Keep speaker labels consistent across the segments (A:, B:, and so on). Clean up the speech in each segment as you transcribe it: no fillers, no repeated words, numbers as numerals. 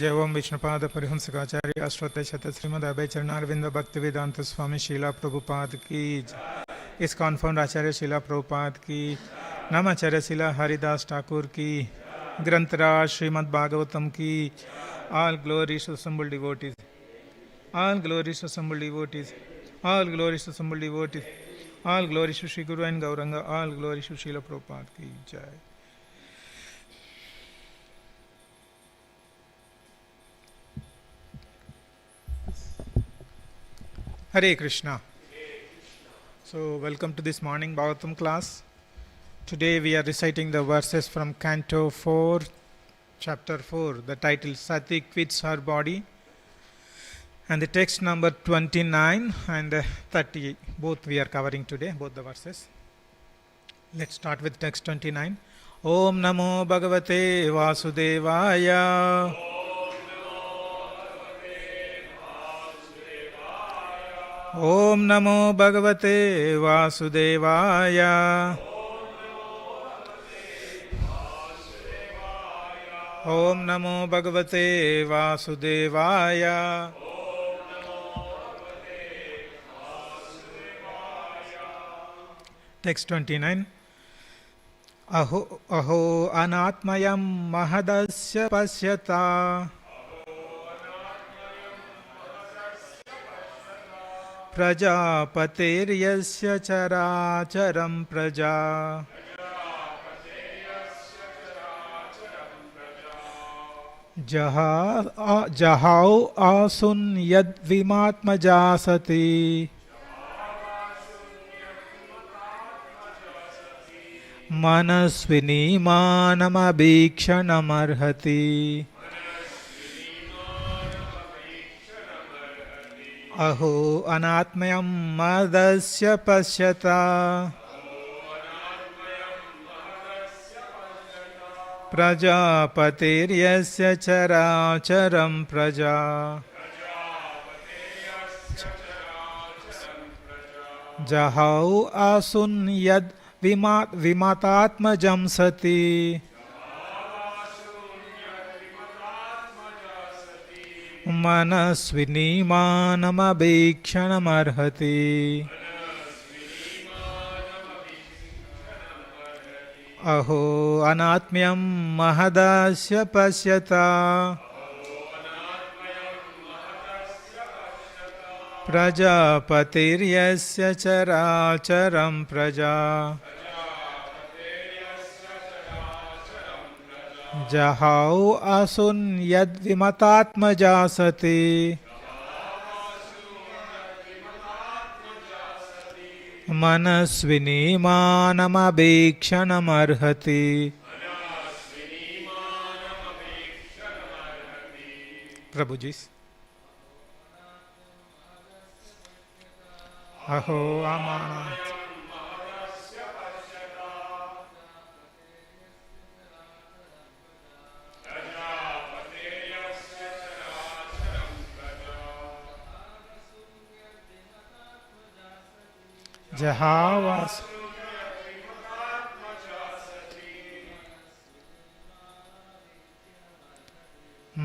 A: जय ओम विष्णुपाद परिहंसकाचार्य अष्टोत्तर शत श्रीमद अभय चरणारविंद भक्ति वेदांत स्वामी शीला प्रभुपाद की जय। इस कॉन्फाउंड आचार्य शीला प्रभुपाद की, नामाचार्य शीला हरिदास ठाकुर की, ग्रंथराज श्रीमद् भागवतम की। All glories to assembled devotees, all glories to assembled devotees, all glories to assembled devotees, all glories to Sri Guru and Gauranga, all glories to Srila Prabhupada की जय। Hare Krishna. So welcome to this morning Bhagavatam class. Today we are reciting the verses from Canto 4, Chapter 4. The title Sati quits her body, and the text number 29 and 30. Both we are covering today, both the verses. Let's start with text 29. Om Namo Bhagavate Vasudevaya. Om Namo Bhagavate Vasudevaya. Om Namo Bhagavate Vasudevaya. Text 29. Aho anatmayam mahadasya pasyata प्रजापतिर्यस्य चराचरं प्रजा जहाउ आसुन यद्विमात्मजा सति मनस्विनी मानमभीक्षणमर्हति अहो अनात्मयं मदस्य पश्यता प्रजापतिर्यस्य चराचरं प्रजा जहाउ आसुन यद् विमतात्मजं सति मनस्विनी मानमभीक्षणमर्हति अहो अनात्म्यं महदस्य पश्यता प्रजापतिर्यस्य चराचरं प्रजा जहाउ आसुन यद्विमतात्मजा सति मनस्विनी मानमभीक्षणमर्हति प्रभु जी। अहो अमानत जहावास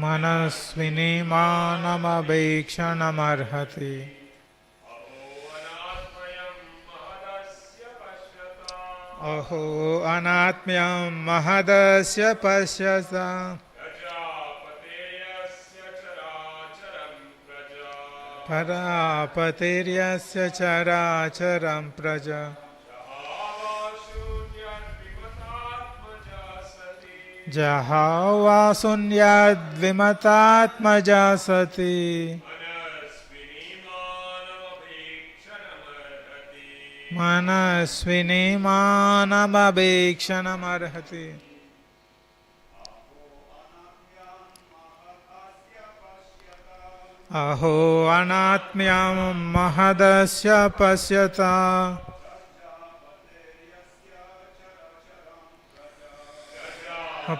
A: मनस्विनी मानमभीक्षणमर्हति अहो अनात्म्यं महदस्य पश्यता प्रजापतिर्यस्य चराचरं प्रजा जहावासुन यद्विमतात्मजा सति मनस्विनी मानमभीक्षणमर्हति अहो अनात्म्यं महदस्य पश्यता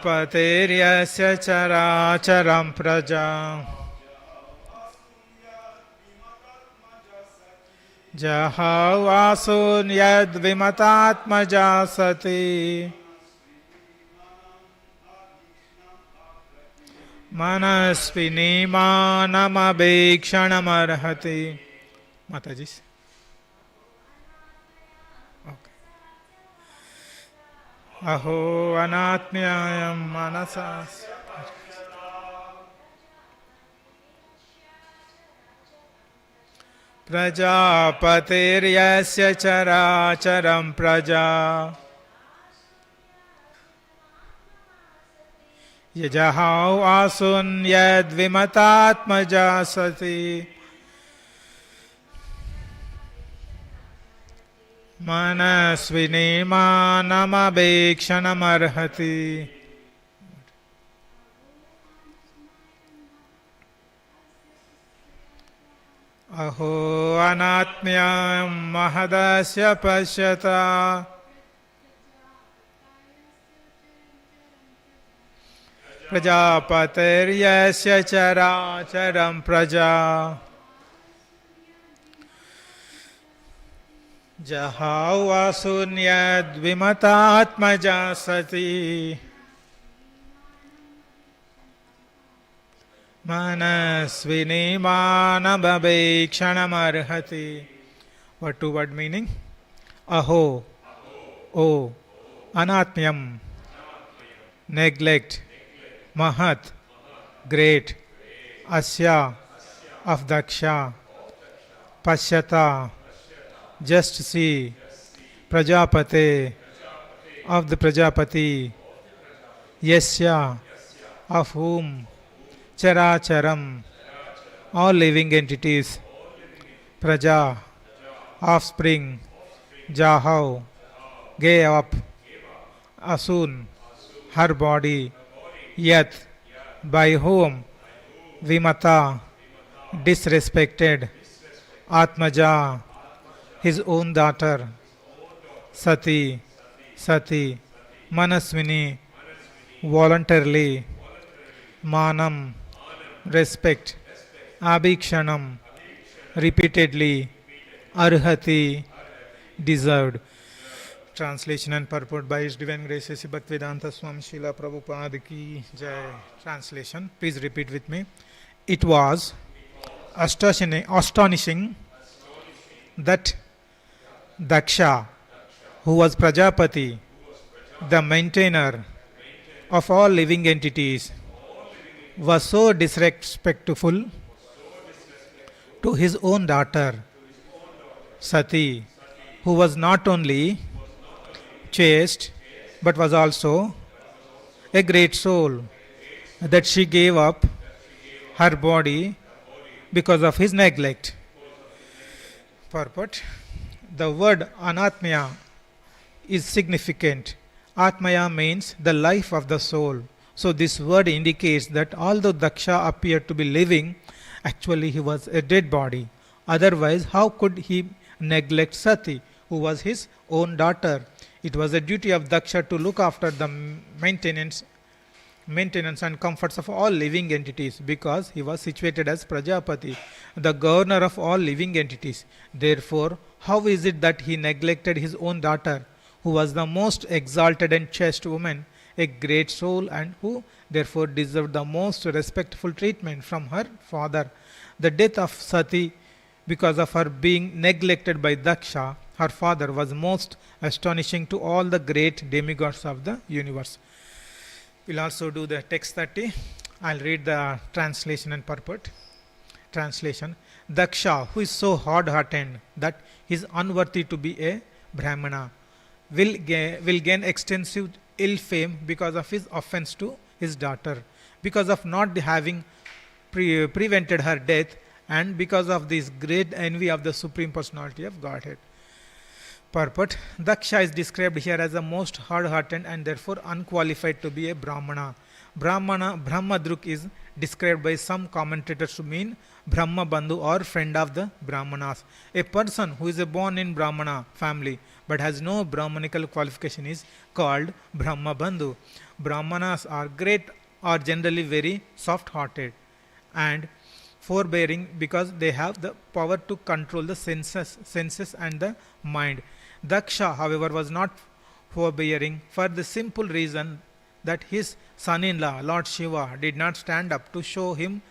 A: पतिर्यस्य चराचरं प्रजा जहावासुन यद्विमतात्मजा सति Manaswini मानमभीक्षणमर्हति. Mataji. Okay. Aho anatmyayam manasas. Prajapatiryasya characharam praja. Yajahau asun yadvimatatmaja sati. Manasvini manamabhikshanamarhati. Aho anatmyam mahadasya pashyata. Prajapatiryasya characharam praja. Jahau asunyad vimatatmaja sati. Manasvini manamabhikshanamarhati. What to word meaning? Aho, O, anatmyam, neglect, mahat, great, asya, of daksha, pashyata, just see, prajapate, of the prajapati, yasya, of whom, characharam, all living entities, praja, offspring, jahau, gave up, asun, her body, yat, by whom, vimata, disrespected, atmaja, his own daughter, sati, sati, manaswini, voluntarily, manam, respect, abhikshanam, repeatedly, arhati, deserved. Translation and purport by His Divine Grace Sri Bhaktivedanta Swami Srila Prabhupada Ki Jai. Translation. Please repeat with me. It was astonishing that Daksha, who was Prajapati, the maintainer of all living entities, was so disrespectful to his own daughter, Sati, who was not only chaste but was also a great soul, that she gave up her body because of his neglect. Purport. The word anatmaya is significant. Atmaya means the life of the soul. So this word indicates that although Daksha appeared to be living, actually he was a dead body. Otherwise, how could he neglect Sati, who was his own daughter? It was a duty of Daksha to look after the maintenance and comforts of all living entities, because he was situated as Prajapati, the governor of all living entities. Therefore, how is it that he neglected his own daughter, who was the most exalted and chaste woman, a great soul, and who therefore deserved the most respectful treatment from her father? The death of Sati, because of her being neglected by Daksha, her father, was most astonishing to all the great demigods of the universe. We'll also do the text 30. I'll read the translation and purport. Translation. Daksha, who is so hard-hearted that he is unworthy to be a Brahmana, will gain extensive ill fame because of his offense to his daughter, because of not having prevented her death, and because of this great envy of the Supreme Personality of Godhead. Purport. Daksha is described here as the most hard-hearted and therefore unqualified to be a Brahmana. Brahmadruk is described by some commentators to mean Brahma Bandhu or friend of the Brahmanas. A person who is born in Brahmana family but has no Brahmanical qualification is called Brahma Bandhu. Brahmanas are generally very soft-hearted and forbearing because they have the power to control the senses and the mind. Daksha, however, was not forbearing for the simple reason that his son-in-law, Lord Shiva, did not stand up to show him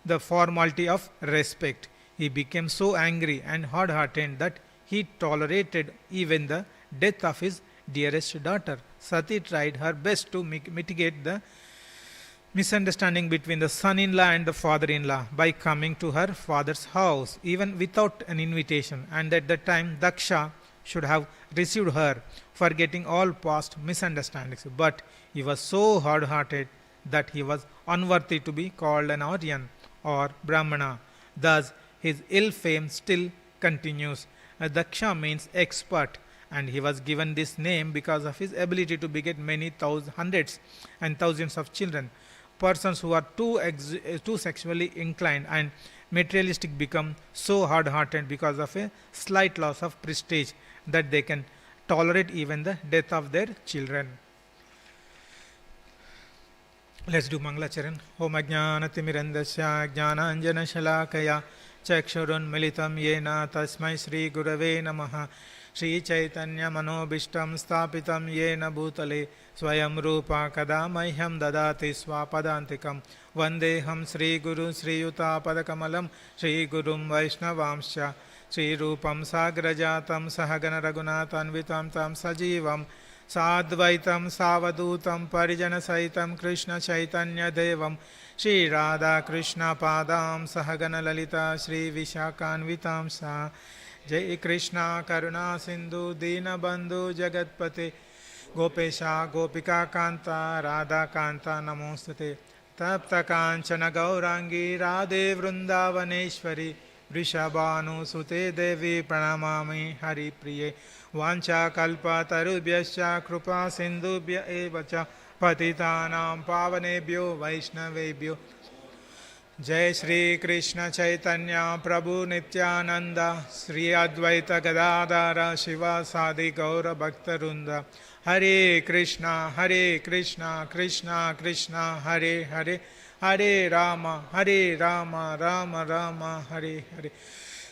A: the formality of respect. He became so angry and hard-hearted that he tolerated even the death of his dearest daughter. Sati tried her best to mitigate the misunderstanding between the son-in-law and the father-in-law by coming to her father's house even without an invitation, and at that time Daksha should have received her, forgetting all past misunderstandings. But he was so hard-hearted that he was unworthy to be called an Aryan or Brahmana. Thus his ill fame still continues. Daksha means expert, and he was given this name because of his ability to beget many hundreds and thousands of children. Persons who are too sexually inclined and materialistic become so hard-hearted because of a slight loss of prestige that they can tolerate even the death of their children. Let's do Mangalacharan. Om Ajnanatimirandasya Jnananjana Shalakaya Chakshurun Militam Yena Tasmai Shri Gurave Namaha Shri Chaitanya Manobishtam Stapitam Yena Bhutale Swayam Rupa Kadamahyam Dadati Swapadantikam Vandeham Shri Guru Shri Yuta Padakamalam Shri Gurum Vaishnavamscha Shri Rupam Sagrajatam Sahagana Raghunathanvitam Tam Sajivam Sadvaitam Savadutam Parijana Saitam Krishna Chaitanya Devam Shri Radha Krishna Padam Sahagana Lalita Shri Vishakanvitam Sa Jai Krishna Karuna Sindhu Dina Bandhu Jagatpate Gopesha Gopika Kanta Radha Kanta Namostate Tapta Kanchana Gaurangi Radhe Vrindavaneshwari Vrishabhanu Sute Devi Pranamami Hari Priye Vancha Kalpa Tarubhyascha Krupa Sindhubhya Evacha Patitanam Pavanebhyo Vaishnavebhyo Jai Shri Krishna Chaitanya Prabhu Nityananda Sri Advaita Gadadara Shiva Sadi Gaura Bhaktarunda Hare Krishna Krishna Krishna Hare Hare Hare Rama Rama Rama Hare Hare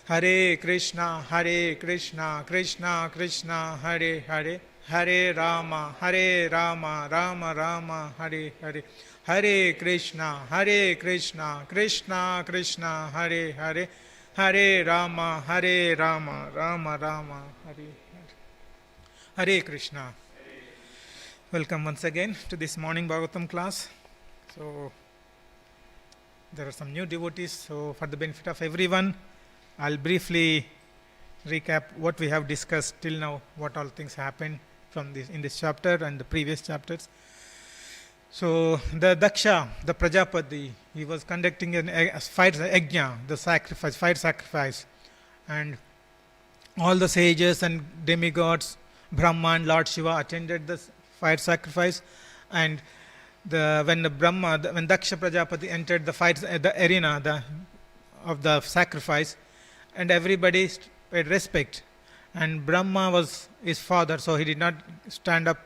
A: Hare Krishna Krishna Krishna Hare Hare Hare Rama Rama Rama Hare Hare Hare Krishna Krishna Krishna Hare Hare Hare Rama Rama Rama Hare Hare Hare Krishna. Welcome once again to this morning Bhagavatam class. So there are some new devotees, so for the benefit of everyone, I'll briefly recap what we have discussed till now, what all things happened from this in this chapter and the previous chapters. So the Daksha, the Prajapati, he was conducting a fire yajna, the sacrifice, fire sacrifice, and all the sages and demigods, Brahma and Lord Shiva attended the fire sacrifice. And when Daksha Prajapati entered the arena of the sacrifice, and everybody paid respect, and Brahma was his father, so he did not stand up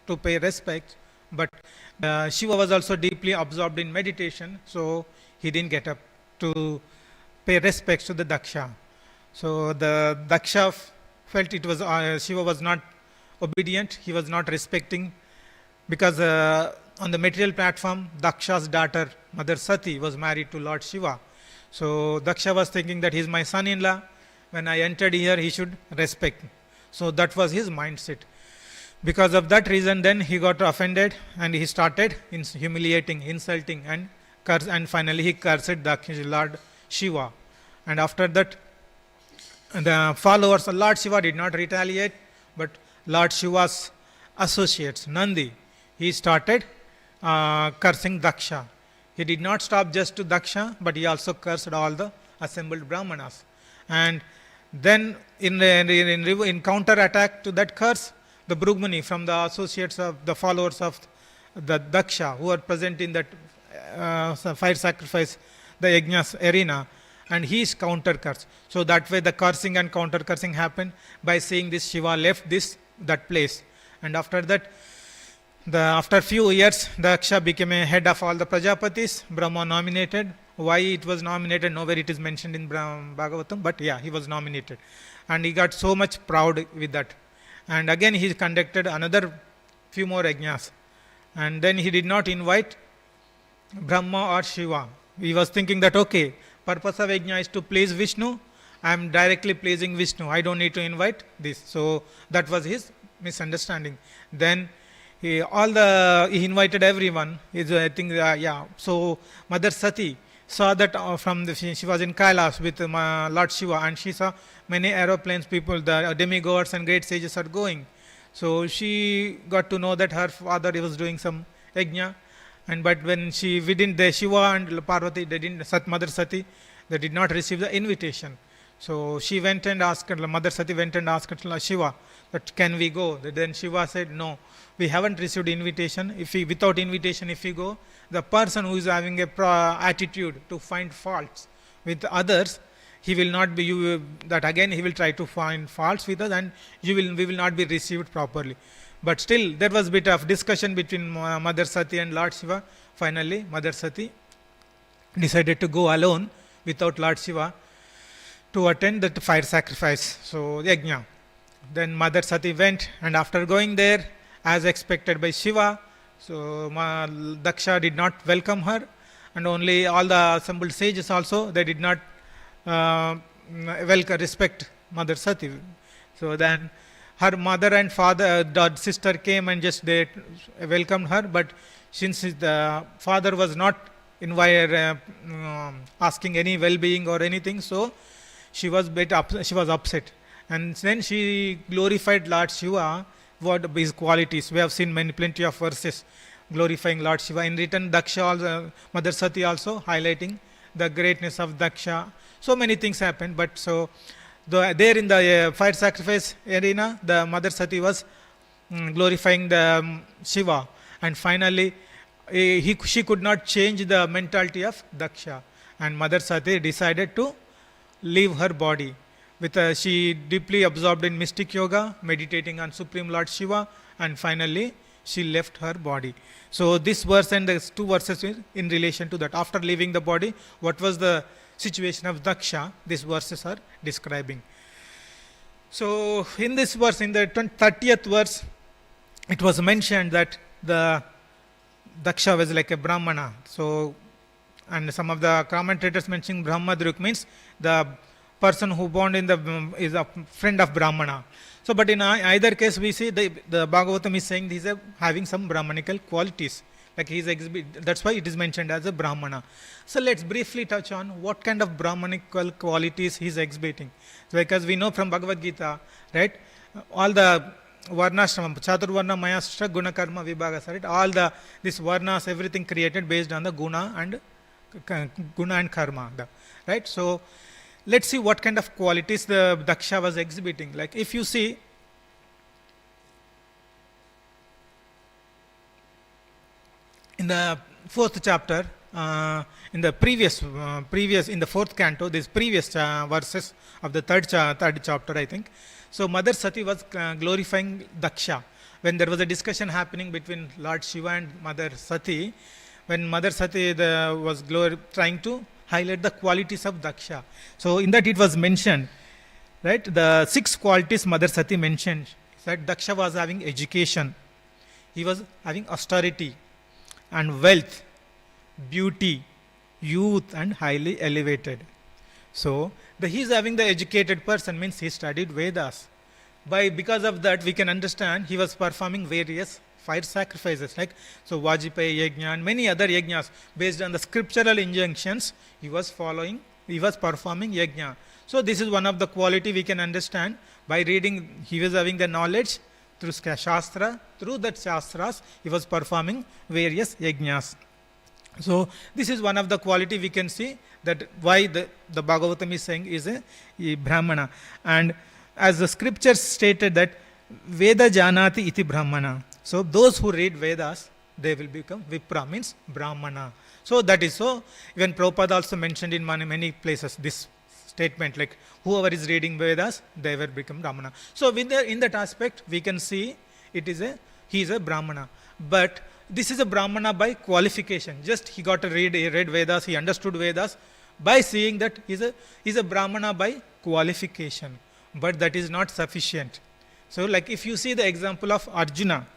A: to pay respect, but Shiva was also deeply absorbed in meditation, so he didn't get up to pay respects to the Daksha. So the Daksha felt it was Shiva was not obedient, he was not respecting, because on the material platform, Daksha's daughter, Mother Sati, was married to Lord Shiva. So Daksha was thinking that he is my son-in-law. When I entered here, he should respect. So that was his mindset. Because of that reason, then he got offended and he started humiliating, insulting, and finally he cursed Lord Shiva. And after that, the followers of Lord Shiva did not retaliate, but Lord Shiva's associates, Nandi, he started cursing Daksha. He did not stop just to Daksha, but he also cursed all the assembled Brahmanas. And then in counter attack to that curse, the Brugmani, from the associates of the followers of the Daksha who are present in that fire sacrifice, the Yajna's arena, and he is counter curse. So that way the cursing and counter cursing happened. By saying this, Shiva left that place. And after that, after few years, Daksha became a head of all the Prajapatis. Brahma nominated. Why it was nominated, nowhere it is mentioned in Bhagavatam, but yeah, he was nominated. And he got so much proud with that. And again he conducted another few more yajnas. and then he did not invite Brahma or Shiva. He was thinking that, okay, purpose of yajna is to please Vishnu. I am directly pleasing Vishnu. I don't need to invite this. So that was his misunderstanding. Then he invited everyone. I think, So Mother Sati saw that she was in Kailash with Lord Shiva, and she saw many aeroplanes, people, the demigods and great sages are going. So she got to know that her father was doing some yajna, but when the Shiva and Parvati, Mother Sati, they did not receive the invitation. So she went and asked, Mother Sati went and asked Shiva that can we go? Then Shiva said, no, we haven't received invitation. Without invitation, if we go, the person who is having a attitude to find faults with others, he will not be, he will try to find faults with us, and we will not be received properly. But still, there was a bit of discussion between Mother Sati and Lord Shiva. Finally, Mother Sati decided to go alone without Lord Shiva to attend the fire sacrifice, so yajna. Then Mother Sati went, and after going there, as expected by Shiva, so Daksha did not welcome her, and only all the assembled sages also, they did not respect Mother Sati. So then her mother and father, sister came and just they welcomed her, but since the father was not asking any well-being or anything, so she was upset. And then she glorified Lord Shiva, what his qualities. We have seen plenty of verses glorifying Lord Shiva. In return, Daksha, Mother Sati also highlighting the greatness of Daksha. So many things happened, but so there in the fire sacrifice arena, the Mother Sati was glorifying the Shiva, and finally she could not change the mentality of Daksha, and Mother Sati decided to leave her body. She deeply absorbed in mystic yoga, meditating on Supreme Lord Shiva, and finally she left her body. So this verse and the two verses in relation to that. After leaving the body, what was the situation of Daksha? These verses are describing. So in this verse, in the 30th verse, it was mentioned that the Daksha was like a Brahmana. So, and some of the commentators mentioning Brahmadruk means the person who born is a friend of Brahmana. So, but in either case, we see the Bhagavatam is saying these are having some Brahmanical qualities. Like that's why it is mentioned as a Brahmana. So let's briefly touch on what kind of Brahmanical qualities he is exhibiting. So because we know from Bhagavad Gita, right, all the Varnashrama, Chaturvarna, Mayastra, Guna, Karma, Vibhagas, right, all this Varnas, everything created based on the Guna and Karma, right. So let's see what kind of qualities the Daksha was exhibiting. Like if you see, in the 4th chapter, in the previous in the 4th canto, these previous verses of the third chapter, I think. So Mother Sati was glorifying Daksha. When there was a discussion happening between Lord Shiva and Mother Sati, when Mother Sati was trying to highlight the qualities of Daksha. So in that it was mentioned, right, the 6 qualities Mother Sati mentioned, that Daksha was having education, he was having austerity and wealth, beauty, youth, and highly elevated. So he is having the educated person means he studied Vedas. Because of that, we can understand he was performing various fire sacrifices, like so Vajipaya Yajna and many other yajnas based on the scriptural injunctions. He was performing yajna. So this is one of the quality we can understand by reading. He was having the knowledge through Shastra. Through that Shastras, he was performing various yajnas. So this is one of the quality we can see that why the Bhagavatam is saying is a Brahmana. And as the scriptures stated that Veda Janati iti Brahmana. So those who read Vedas, they will become Vipra, means Brahmana. So that is so. Even Prabhupada also mentioned in many places this statement, like whoever is reading Vedas, they will become Brahmana. So in that aspect, we can see he is a Brahmana. But this is a Brahmana by qualification. Just he got to read Vedas, he understood Vedas. By seeing that, he is a Brahmana by qualification. But that is not sufficient. So like if you see the example of Arjuna,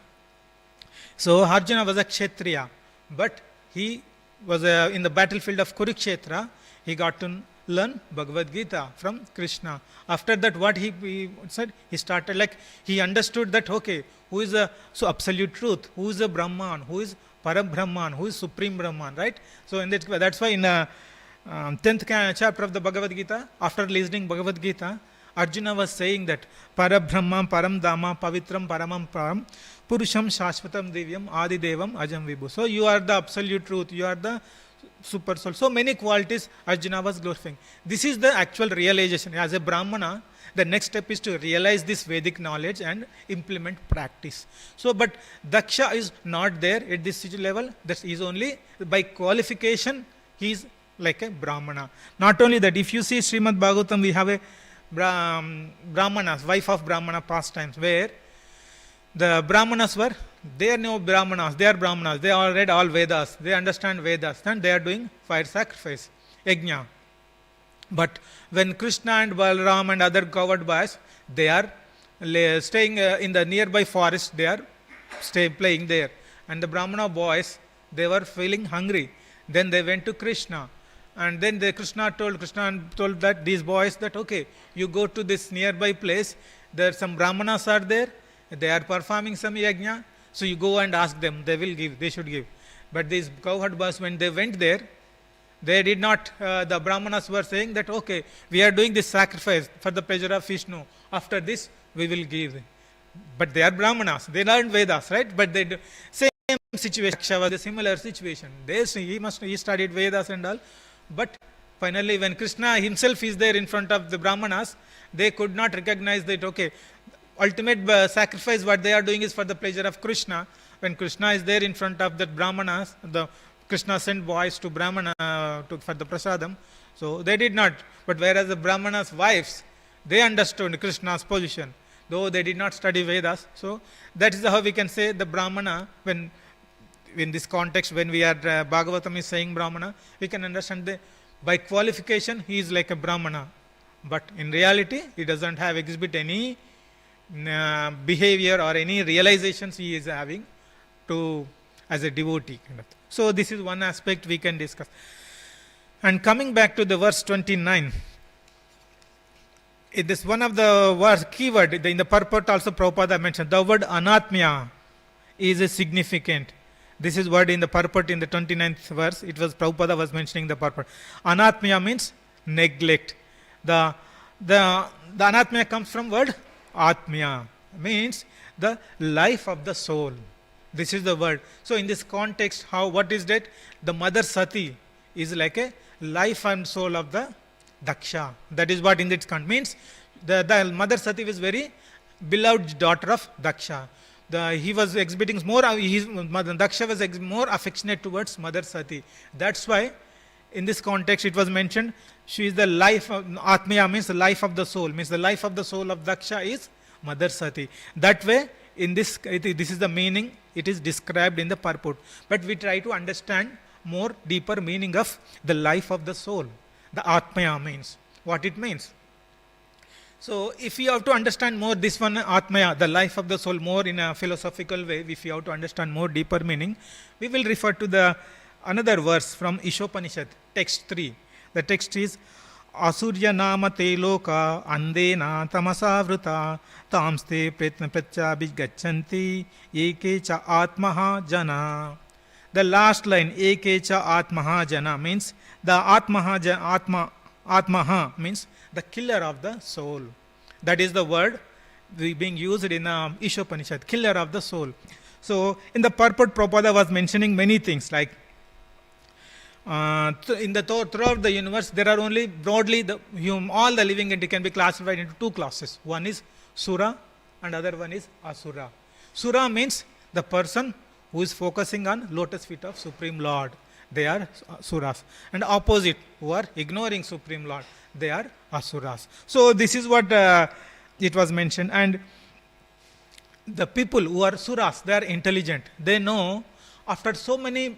A: So Arjuna was a Kshatriya, but he was in the battlefield of Kurukshetra. He got to learn Bhagavad Gita from Krishna. After that, what he said, he started like he understood that okay, who is the so absolute truth, who is the Brahman, who is Parabrahman, who is Supreme Brahman, right? So in that's why in the 10th chapter of the Bhagavad Gita, after listening Bhagavad Gita, Arjuna was saying that Parabrahma, Param Dhamma, Pavitram, Paramam Param, Purusham, Shashvatam, Divyam, Adi Devam, Ajam Vibhu. So you are the absolute truth, you are the super soul. So many qualities Arjuna was glorifying. This is the actual realization. As a Brahmana, the next step is to realize this Vedic knowledge and implement practice. So, but Daksha is not there at this level. That is only by qualification, he is like a Brahmana. Not only that, if you see Srimad Bhagavatam, we have a Brahmanas, wife of Brahmana pastimes, where the Brahmanas were, they are no Brahmanas, they are Brahmanas, they all read all Vedas, they understand Vedas, and they are doing fire sacrifice, yajna. But when Krishna and Balaram and other covered boys, they are staying in the nearby forest, they are playing there. And the Brahmana boys, they were feeling hungry. Then they went to Krishna. And then Krishna told that these boys that okay, you go to this nearby place, there some Brahmanas are there, they are performing some yajna, so you go and ask them, they will give, they should give. But these cowherd boys, when they went there, they did not, the Brahmanas were saying that okay, we are doing this sacrifice for the pleasure of Vishnu, after this we will give. But they are Brahmanas, they learned Vedas, right? But they do, same situation, Daksha was a similar situation. He studied Vedas and all, but finally when Krishna himself is there in front of the Brahmanas, they could not recognize that okay, ultimate sacrifice what they are doing is for the pleasure of Krishna. When Krishna is there in front of the Brahmanas, the Krishna sent boys to Brahmana for the prasadam, so they did not. But whereas the Brahmanas' wives, they understood Krishna's position, though they did not study Vedas. So that is how we can say the Brahmana, when in this context, when we are Bhagavatam is saying Brahmana, we can understand that by qualification he is like a Brahmana, but in reality he doesn't have exhibit any behavior or any realizations he is having to as a devotee kind of. So this is one aspect we can discuss. And coming back to the verse 29, it is one of the words keyword in the purport also Prabhupada mentioned. The word anatmya is a significant. This is word in the purport in the 29th verse. It was Prabhupada was mentioning the purport. Anatmya means neglect. The anatmya comes from word atmya, means the life of the soul. This is the word. So in this context, what is that? The mother Sati is like a life and soul of the Daksha. That is what in this context means. The mother Sati was very beloved daughter of Daksha. He was exhibiting more, Daksha was more affectionate towards mother Sati. That's why in this context it was mentioned, she is the life of Atmaya, means the life of the soul, means the life of the soul of Daksha is mother Sati. That way, in this is the meaning, it is described in the purport. But we try to understand more deeper meaning of the life of the soul. The Atmaya means, what it means. So if you have to understand more this one Atmaya, the life of the soul, more in a philosophical way, if you have to understand more deeper meaning, we will refer to the another verse from Ishopanishad, text 3. The text is Asurya nama te loka andena tamasavruta tamste pretna pratyabhi gachanti eke cha atmaha jana. The last line, eke cha atmaha jana, means the atmaha means the killer of the soul. That is the word being used in Ishopanishad, killer of the soul. So in the purport, Prabhupada was mentioning many things like throughout the universe, there are only broadly all the living entity can be classified into two classes. One is Sura and other one is Asura. Sura means the person who is focusing on lotus feet of Supreme Lord. They are Suras. And opposite, who are ignoring Supreme Lord, they are Asuras. So this is what it was mentioned. And the people who are Suras, they are intelligent. They know after so many,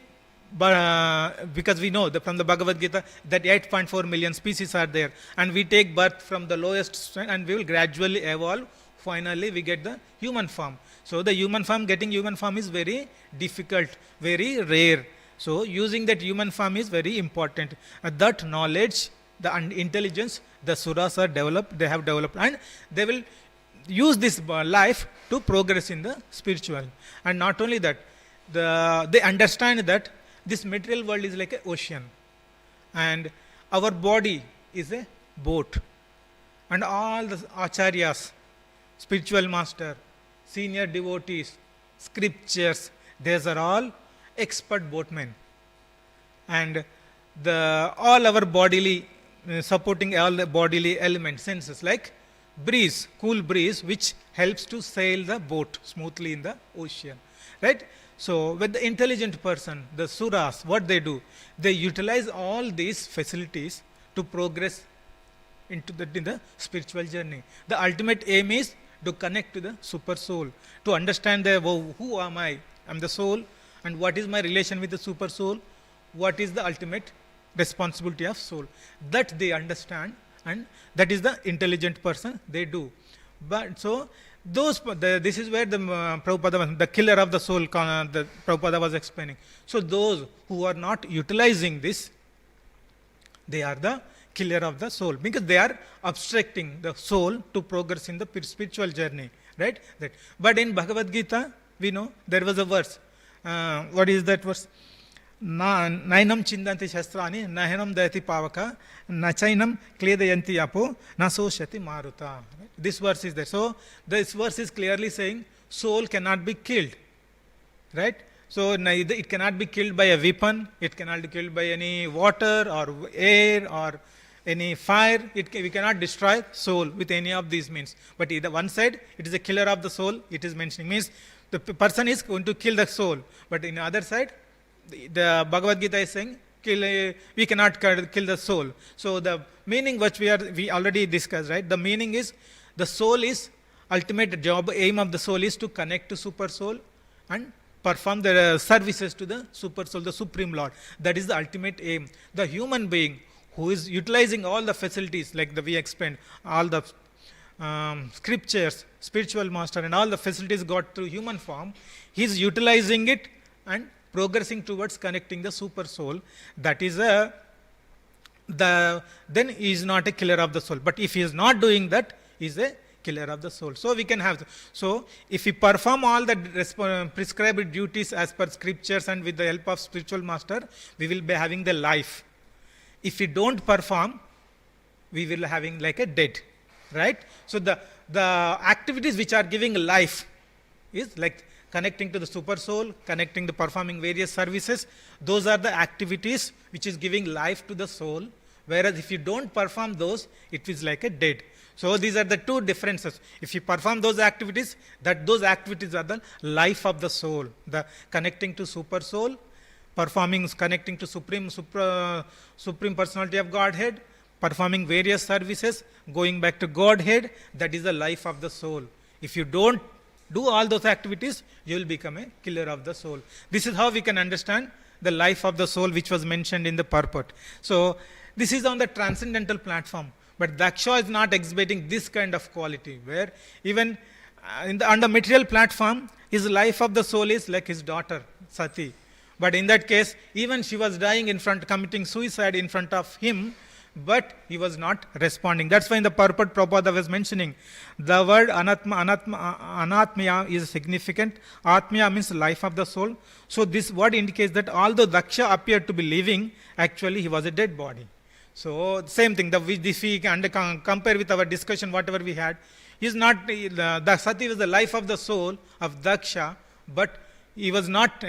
A: because we know from the Bhagavad Gita that 8.4 million species are there, and we take birth from the lowest and we will gradually evolve finally we get the human form. So the human form, getting human form is very difficult, very rare. So using that human form is very important. That knowledge, the intelligence, the suras are developed, they have developed, and they will use this life to progress in the spiritual. And not only that, they understand that this material world is like an ocean, and our body is a boat, and all the acharyas, spiritual master, senior devotees, scriptures, these are all expert boatmen. And all our bodily, supporting all the bodily elements, senses, like breeze, cool breeze, which helps to sail the boat smoothly in the ocean, right? So with the intelligent person, the suras, what they do, they utilize all these facilities to progress in the spiritual journey. The ultimate aim is to connect to the super soul, to understand who am I? I'm the soul, and what is my relation with the super soul? What is the ultimate responsibility of soul? That they understand, and that is the intelligent person, they do. But so this is where the Prabhupada, the killer of the soul, the Prabhupada was explaining. So those who are not utilizing this, they are the killer of the soul, because they are obstructing the soul to progress in the spiritual journey, right? But in Bhagavad Gita, we know there was a verse. What is that verse? Nainam chindanti shastrani, nahenam dayati pavaka, nachainam kledayanti apo, nasoshati maruta. This verse is there. So this verse is clearly saying soul cannot be killed, right? So neither it cannot be killed by a weapon, it cannot be killed by any water or air or any fire. We cannot destroy soul with any of these means. But either one side, it is a killer of the soul, it is mentioning, means the person is going to kill the soul. But in the other side, the Bhagavad Gita is saying, we cannot kill the soul. So the meaning which we already discussed, right? The meaning is, the soul is, ultimate job, aim of the soul is to connect to super soul and perform the services to the super soul, the supreme lord. That is the ultimate aim. The human being who is utilizing all the facilities, like we explained, all the scriptures, spiritual master, and all the facilities got through human form, he is utilizing it and progressing towards connecting the super soul. That is then he is not a killer of the soul. But if he is not doing that, he is a killer of the soul. So we can have, so if we perform all the prescribed duties as per scriptures and with the help of spiritual master, we will be having the life. If we don't perform, we will having like a dead, right? So the activities which are giving life is like connecting to the super soul, connecting to performing various services. Those are the activities which is giving life to the soul. Whereas if you don't perform those, it is like a dead. So these are the two differences. If you perform those activities, those activities are the life of the soul, the connecting to super soul, connecting to supreme personality of Godhead, performing various services, going back to Godhead. That is the life of the soul. If you don't do all those activities, you will become a killer of the soul. This is how we can understand the life of the soul, which was mentioned in the purport. So this is on the transcendental platform. But Daksha is not exhibiting this kind of quality, where even on the material platform, his life of the soul is like his daughter, Sati. But in that case, even she was dying committing suicide in front of him, but he was not responding. That's why in the purport Prabhupada was mentioning, the word anatmya is significant. Atmya means life of the soul. So this word indicates that although Daksha appeared to be living, actually he was a dead body. So same thing, if we compare with our discussion, whatever we had, is not, the Sati was the life of the soul of Daksha, but he was not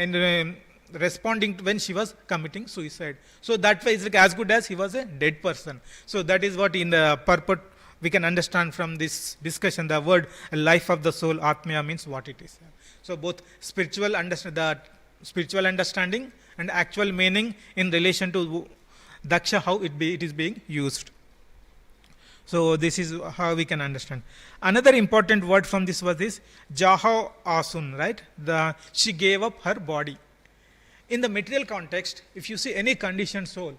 A: responding when she was committing suicide. So that way it's like as good as he was a dead person. So that is what in the purport we can understand from this discussion. The word life of the soul, Atmya, means what it is. So both spiritual understanding and actual meaning in relation to Daksha, how it is being used. So this is how we can understand. Another important word from this was this Jaha Asun, right? She gave up her body. In the material context, if you see any conditioned soul,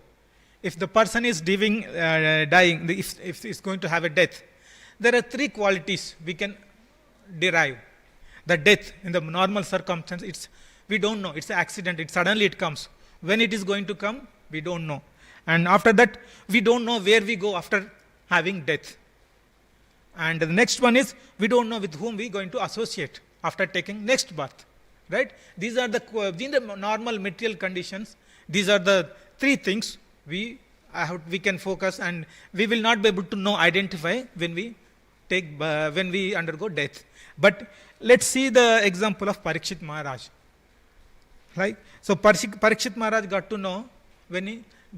A: if the person is dying, if it's going to have a death, there are three qualities we can derive. The death in the normal circumstance, we don't know. It's an accident. Suddenly it comes. When it is going to come, we don't know. And after that, we don't know where we go after having death. And the next one is, we don't know with whom we are going to associate after taking next birth. Right? These are in the normal material conditions. These are the three things we can focus, and we will not be able to identify when we undergo death. But let's see the example of Parikshit Maharaj. Right? So Parikshit Maharaj got to know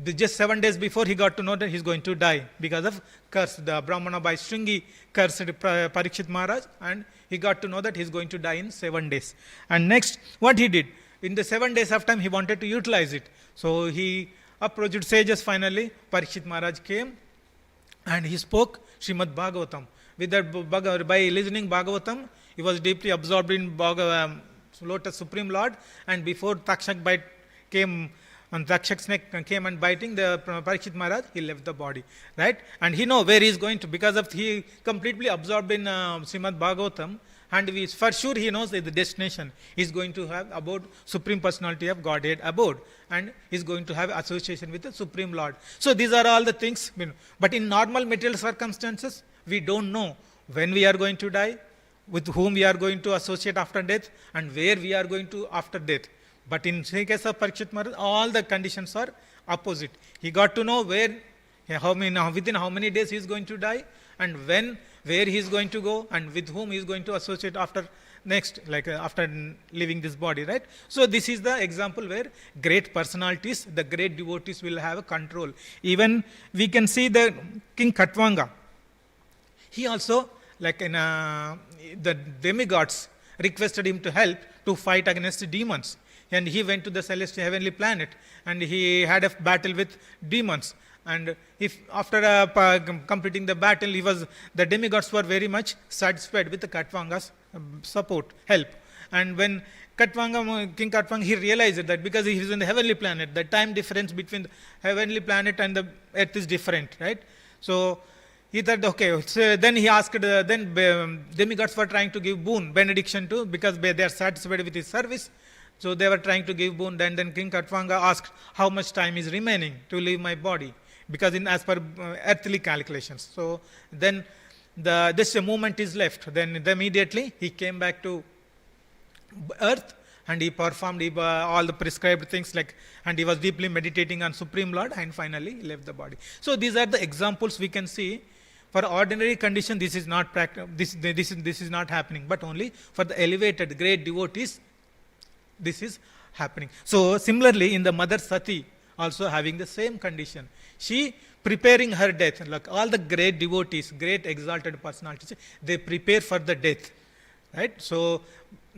A: just 7 days before, he got to know that he's going to die because of curse. The Brahmana by Shringi cursed Parikshit Maharaj, and he got to know that he's going to die in 7 days. And next, what he did, in the 7 days of time, he wanted to utilize it. So he approached sages. Finally, Parikshit Maharaj came and he spoke Srimad Bhagavatam. With that, by listening Bhagavatam, he was deeply absorbed in Lotus Supreme Lord, and before Takshak bite came, and Takshak snake came and biting the Parikshit Maharaj, he left the body. Right? And he know where he is going to, because of he completely absorbed in Srimad Bhagavatam, and for sure he knows the destination. He is going to have abode, Supreme Personality of Godhead abode, and he is going to have association with the Supreme Lord. So these are all the things. But in normal material circumstances, we don't know when we are going to die, with whom we are going to associate after death, and where we are going to after death. But in the case of Parikshit Maharaj, all the conditions are opposite. He got to know within how many days he is going to die, and where he is going to go, and with whom he is going to associate after leaving this body. Right? So this is the example where great personalities, the great devotees will have a control. Even we can see the King Katvanga. He also, the demigods requested him to help to fight against demons. And he went to the celestial heavenly planet, and he had a battle with demons. And after completing the battle, the demigods were very much satisfied with the Katvanga's help. And when King Katvanga, he realized that because he is in the heavenly planet, the time difference between the heavenly planet and the earth is different. Right? So he thought, okay. So then he asked, demigods were trying to give benediction to, because they are satisfied with his service. So they were trying to give boon. Then King Katvanga asked, how much time is remaining to leave my body? Because as per earthly calculations. So then this moment is left. Then immediately he came back to earth, and he performed all the prescribed things, and he was deeply meditating on Supreme Lord, and finally left the body. So these are the examples we can see. For ordinary condition, this is not this is not happening, but only for the elevated great devotees, this is happening. So similarly, in the Mother Sati, also having the same condition, she preparing her death, like all the great devotees, great exalted personalities, they prepare for the death. Right? So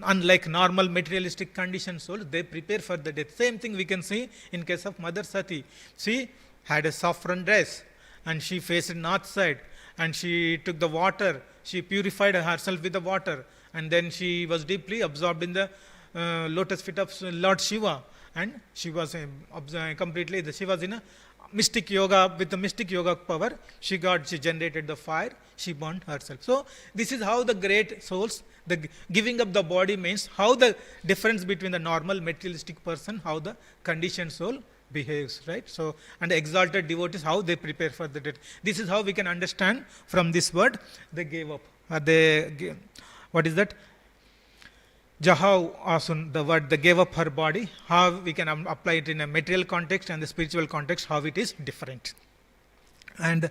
A: unlike normal materialistic condition soul, they prepare for the death. Same thing we can see in case of Mother Sati. She had a saffron dress, and she faced north side, and she took the water, she purified herself with the water, and then she was deeply absorbed in the lotus feet of Lord Shiva, and she was she was in a mystic yoga. With the mystic yoga power, she generated the fire, she burned herself. So this is how the great souls, the giving up the body means how the difference between the normal materialistic person, how the conditioned soul behaves. Right? So, and the exalted devotees, how they prepare for the death. This is how we can understand from this word, they gave up. What is that? Jahau Asun, the word, they gave up her body. How we can apply it in a material context and the spiritual context, how it is different. And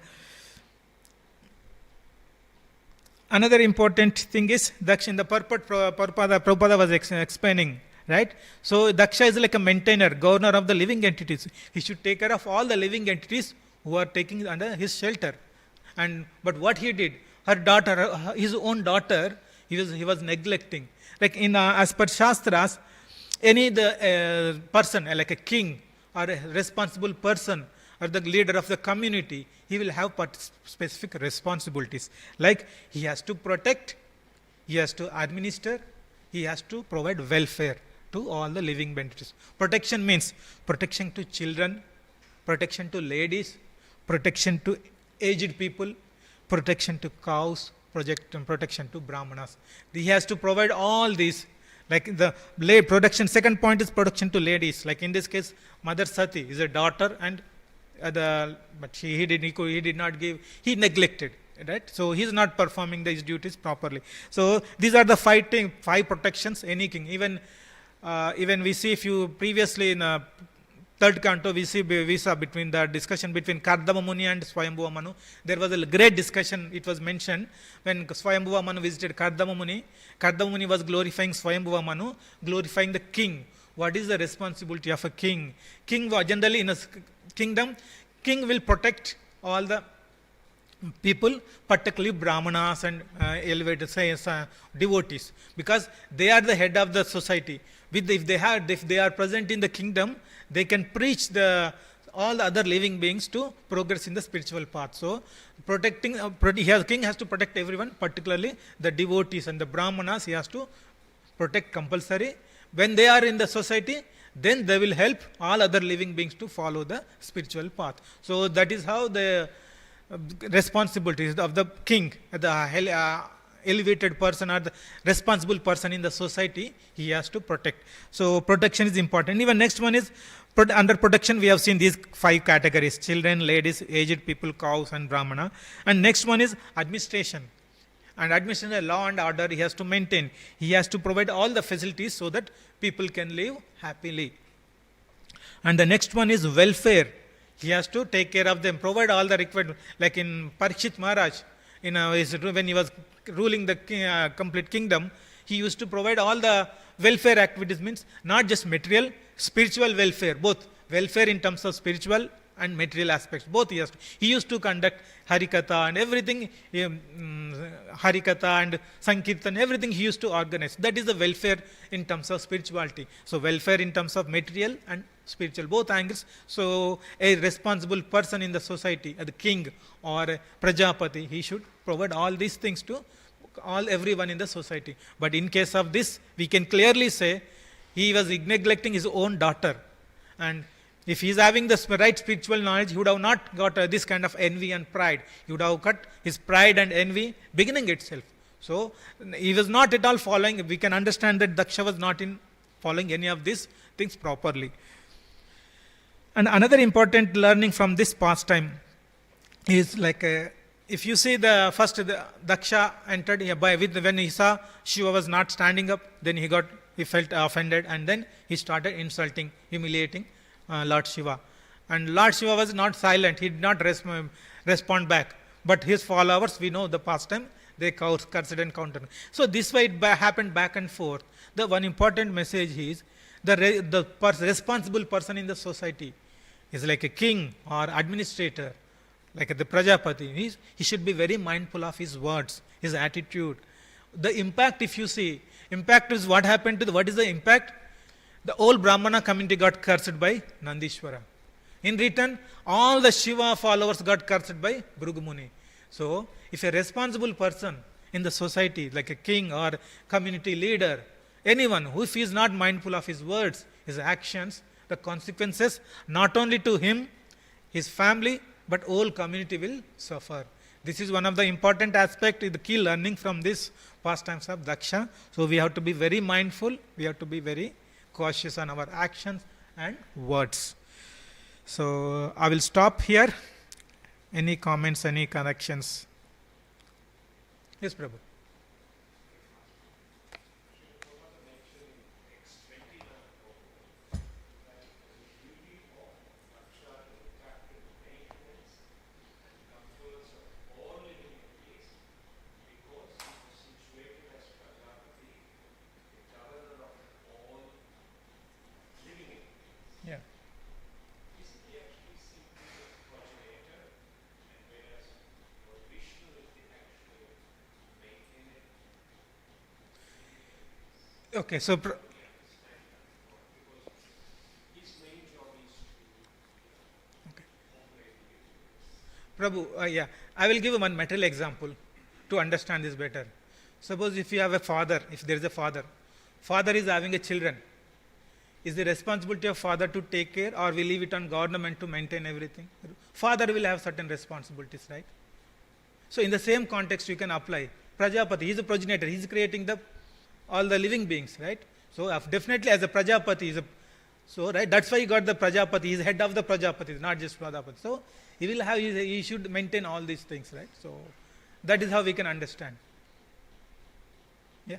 A: another important thing is, Daksha, in the purport Prabhupada was explaining, right? So Daksha is like a maintainer, governor of the living entities. He should take care of all the living entities who are taking under his shelter. But what he did, her daughter, his own daughter, he was neglecting. Like as per Shastras, any person, like a king or a responsible person or the leader of the community, he will have specific responsibilities. Like he has to protect, he has to administer, he has to provide welfare to all the living entities. Protection means protection to children, protection to ladies, protection to aged people, protection to cows, protection to Brahmanas. He has to provide all these, like the protection. Second point is protection to ladies. Like in this case, Mother Sati is a daughter, and but he did not give. He neglected. Right, so he is not performing his duties properly. So these are the five protections any king. Even we see, if you previously in third canto, we saw between the discussion between Kardama Muni and Swayambhuva Manu. There was a great discussion. It was mentioned when Swayambhuva Manu visited Kardama Muni. Kardama Muni was glorifying Swayambhuva Manu, glorifying the king. What is the responsibility of a king? King generally in a kingdom, king will protect all the people, particularly Brahmanas and elevated devotees, because they are the head of the society. If they are present in the kingdom, they can preach all the other living beings to progress in the spiritual path. So, king has to protect everyone, particularly the devotees and the Brahmanas. He has to protect compulsory. When they are in the society, then they will help all other living beings to follow the spiritual path. So that is how the responsibilities of the king, the elevated person or the responsible person in the society, he has to protect. So protection is important. Even next one is, under protection we have seen these 5 categories: children, ladies, aged people, cows and Brahmana. And next one is administration. And administration, law and order he has to maintain. He has to provide all the facilities so that people can live happily. And the next one is welfare. He has to take care of them, provide all the required. Like in Parikshit Maharaj, when he was ruling the complete kingdom, he used to provide all the welfare activities, means not just material, spiritual welfare, both welfare in terms of spiritual and material aspects, both he used to conduct Harikatha and everything, Harikatha and Sankirtan, everything he used to organize. That is the welfare in terms of spirituality. So welfare in terms of material and spiritual, both angles. So a responsible person in the society, the king or a Prajapati, he should provide all these things to everyone in the society. But in case of this, we can clearly say he was neglecting his own daughter. And if he is having the right spiritual knowledge, he would have not got this kind of envy and pride. He would have got his pride and envy beginning itself. So he was not at all following. We can understand that Daksha was not in following any of these things properly. And another important learning from this pastime is, like, if you see the Daksha entered when he saw Shiva was not standing up, then he felt offended, and then he started insulting, humiliating Lord Shiva. And Lord Shiva was not silent. He did not respond back. But his followers, we know the pastime, they cursed and countered. So this way it happened back and forth. The one important message is, the responsible person in the society is like a king or administrator, like the Prajapati. He should be very mindful of his words, his attitude. The impact, if you see, impact is what happened to what is the impact? The whole Brahmana community got cursed by Nandishwara. In return, all the Shiva followers got cursed by Bhrigu Muni. So, if a responsible person in the society, like a king or community leader, anyone who, if he is not mindful of his words, his actions, the consequences, not only to him, his family, but whole community will suffer. This is one of the important aspects, the key learning from this pastimes of Daksha. So, we have to be very mindful, we have to be very cautious on our actions and words. So I will stop here. Any comments, any corrections? Yes, Prabhu. Yeah. Okay, so Prabhu, yeah, I will give one material example to understand this better. Suppose if you have a father, if there is a father is having a children, is the responsibility of father to take care, or we leave it on government to maintain everything? Father will have certain responsibilities, right? So in the same context you can apply. Prajapati, he is a progenitor, he is creating all the living beings, right? So definitely as a Prajapati, so right, that's why he got the Prajapati, he is head of the Prajapati, not just Prajapati. So he should maintain all these things, right? So that is how we can understand. Yeah.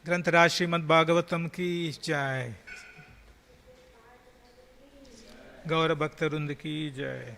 A: ग्रंथराज Shrimad Bhagavatam की जय, गौर भक्त वृंद की जय.